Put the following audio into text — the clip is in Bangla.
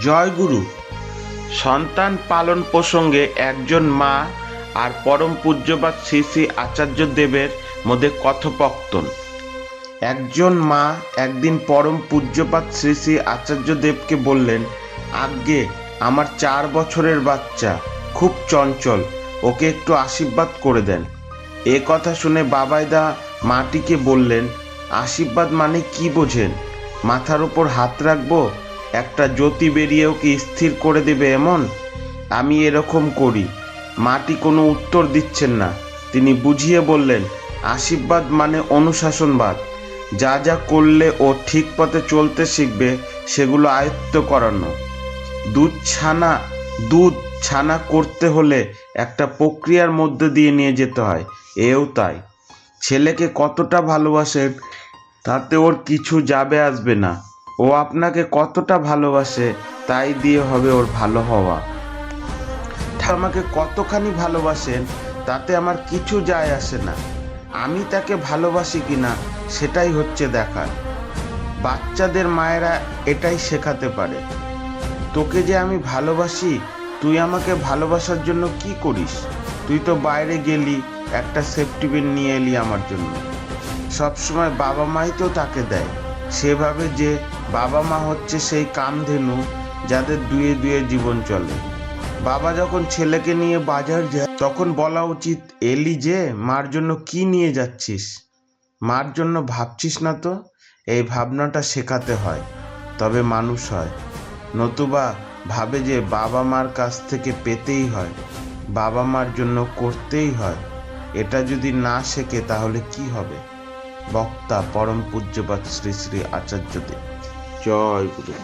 জয় গুরু। সন্তান পালন প্রসঙ্গে একজন মা আর পরম পূজ্যপাদ শ্রী শ্রী আচার্য দেবের মধ্যে কথোপকথন। একজন মা একদিন পরম পূজ্যপাদ শ্রী শ্রী আচার্য দেবকে বললেন, আজ্ঞে, আমার 4 বছরের বাচ্চা খুব চঞ্চল, ওকে একটু আশীর্বাদ করে দেন। এ কথা শুনে বাবাইদা মাটিকে বললেন, আশীর্বাদ মানে কি বোঝেন? মাথার উপর হাত রাখবো, একটা জ্যোতি বেরিয়ে ওকে স্থির করে দেবে এমন? আমি এরকম করি। মাটি কোনো উত্তর দিচ্ছেন না। তিনি বুঝিয়ে বললেন, আশীর্বাদ মানে অনুশাসনবাদ। যা যা করলে ও ঠিক পথে চলতে শিখবে সেগুলো আয়ত্ত করানো। দুধ ছানা করতে হলে একটা প্রক্রিয়ার মধ্যে দিয়ে নিয়ে যেতে হয়, এও তাই। ছেলেকে কতটা ভালোবাসেন তাতে ওর কিছু যাবে আসবে না। ও আপনাকে কতটা ভালোবাসে তাই দিয়ে হবে ওর ভালো হওয়া। আমাকে কতখানি ভালোবাসেন তাতে আমার কিছু যায় আসে না। আমি তাকে ভালোবাসি কিনা সেটাই হচ্ছে দেখার। বাচ্চাদের মায়েরা এটাই শেখাতে পারে। তোকে যে আমি ভালোবাসি, তুই আমাকে ভালোবাসার জন্য কি করিস? তুই তো বাইরে গেলি, একটা সেফটি পিন নিয়ে এলি আমার জন্য। সবসময় বাবা মাই তো তাকে দেয়। সেভাবে যে বাবা মা হচ্ছে সেই কামধেনু যাদের দুয়ে দুয়ে জীবন চলে। বাবা যখন ছেলেকে নিয়ে বাজার যায় তখন বলা উচিত, এলি যে, মার জন্য কি নিয়ে যাচ্ছিস? মার জন্য ভাবছিস না তো? এই ভাবনাটা শেখাতে হয়, তবে মানুষ হয়। নতুবা ভাবে যে বাবা মার কাছ থেকে পেতেই হয়, বাবা মার জন্য করতেই হয়। এটা যদি না শেখে তাহলে কি হবে? বক্তা পরম পূজ্যপাদ শ্রী শ্রী আচার্য দেব। জয় গুরু।